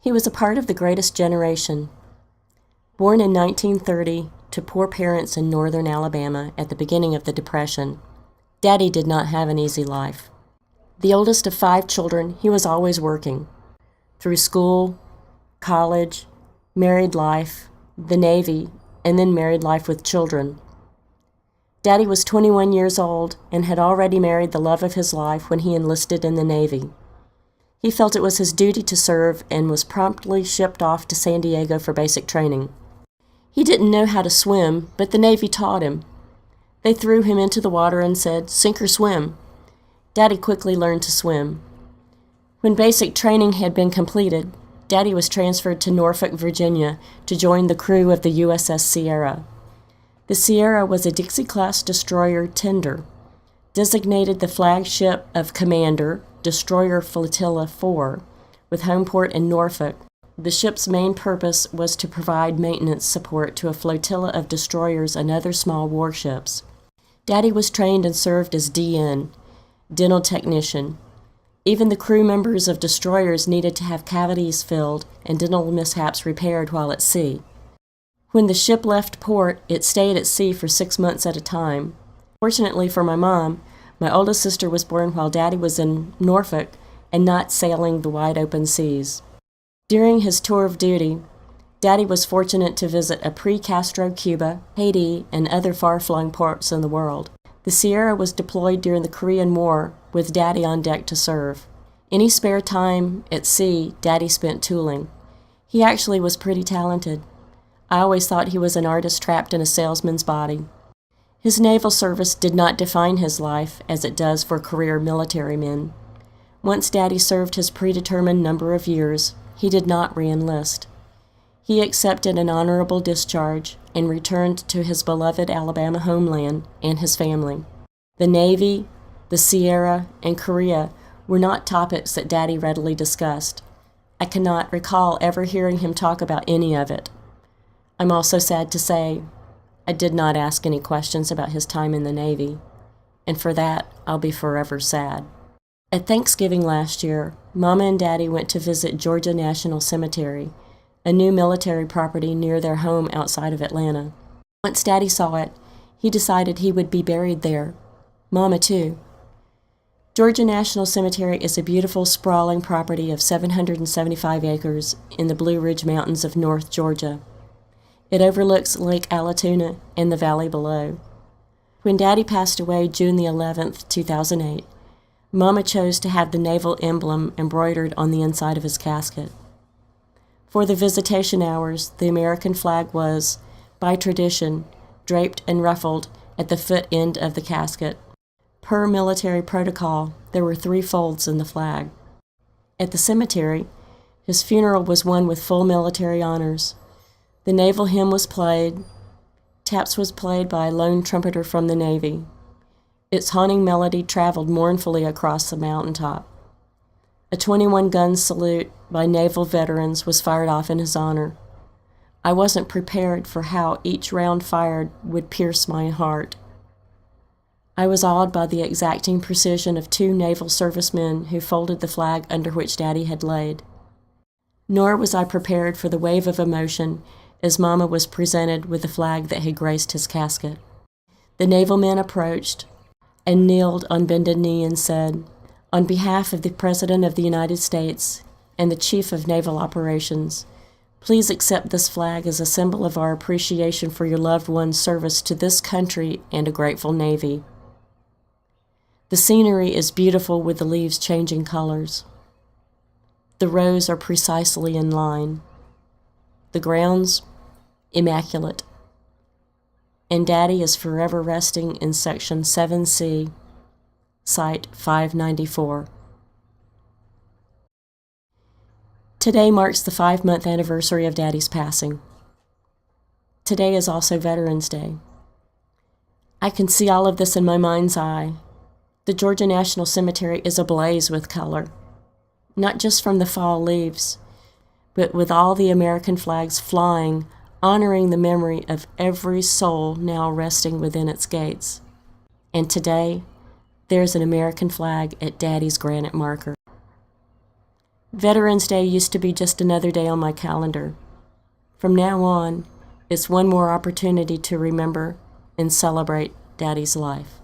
He was a part of the greatest generation. Born in 1930 to poor parents in northern Alabama at the beginning of the Depression, Daddy did not have an easy life. The oldest of 5 children, he was always working. Through school, college, married life, the Navy, and then married life with children. Daddy was 21 years old and had already married the love of his life when he enlisted in the Navy. He felt it was his duty to serve and was promptly shipped off to San Diego for basic training. He didn't know how to swim, but the Navy taught him. They threw him into the water and said, "Sink or swim." Daddy quickly learned to swim. When basic training had been completed, Daddy was transferred to Norfolk, Virginia, to join the crew of the USS Sierra. The Sierra was a Dixie-class destroyer tender, designated the flagship of Commander, Destroyer Flotilla 4, with home port in Norfolk. The ship's main purpose was to provide maintenance support to a flotilla of destroyers and other small warships. Daddy was trained and served as DN, dental technician. Even the crew members of destroyers needed to have cavities filled and dental mishaps repaired while at sea. When the ship left port, it stayed at sea for 6 months at a time. Fortunately for my mom, my oldest sister was born while Daddy was in Norfolk and not sailing the wide open seas. During his tour of duty, Daddy was fortunate to visit a pre-Castro Cuba, Haiti, and other far-flung ports in the world. The Sierra was deployed during the Korean War with Daddy on deck to serve. Any spare time at sea, Daddy spent tooling. He actually was pretty talented. I always thought he was an artist trapped in a salesman's body. His naval service did not define his life as it does for career military men. Once Daddy served his predetermined number of years, he did not re-enlist. He accepted an honorable discharge and returned to his beloved Alabama homeland and his family. The Navy, the Sierra, and Korea were not topics that Daddy readily discussed. I cannot recall ever hearing him talk about any of it. I'm also sad to say I did not ask any questions about his time in the Navy, and for that I'll be forever sad. At Thanksgiving last year, Mama and Daddy went to visit Georgia National Cemetery, a new military property near their home outside of Atlanta. Once Daddy saw it, he decided he would be buried there. Mama too. Georgia National Cemetery is a beautiful, sprawling property of 775 acres in the Blue Ridge Mountains of North Georgia. It overlooks Lake Allatoona and the valley below. When Daddy passed away June the 11th, 2008, Mama chose to have the naval emblem embroidered on the inside of his casket. For the visitation hours, the American flag was, by tradition, draped and ruffled at the foot end of the casket. Per military protocol, there were 3 folds in the flag. At the cemetery, his funeral was one with full military honors. The naval hymn was played. Taps was played by a lone trumpeter from the Navy. Its haunting melody traveled mournfully across the mountaintop. A 21-gun salute by naval veterans was fired off in his honor. I wasn't prepared for how each round fired would pierce my heart. I was awed by the exacting precision of 2 naval servicemen who folded the flag under which Daddy had laid. Nor was I prepared for the wave of emotion as Mama was presented with the flag that had graced his casket. The naval men approached and kneeled on bended knee and said, "On behalf of the President of the United States and the Chief of Naval Operations, please accept this flag as a symbol of our appreciation for your loved one's service to this country and a grateful Navy." The scenery is beautiful with the leaves changing colors. The rows are precisely in line. The grounds, immaculate. And Daddy is forever resting in Section 7C, Site 594. Today marks the 5-month anniversary of Daddy's passing. Today is also Veterans Day. I can see all of this in my mind's eye. The Georgia National Cemetery is ablaze with color, not just from the fall leaves, but with all the American flags flying, honoring the memory of every soul now resting within its gates. And today, there's an American flag at Daddy's granite marker. Veterans Day used to be just another day on my calendar. From now on, it's one more opportunity to remember and celebrate Daddy's life.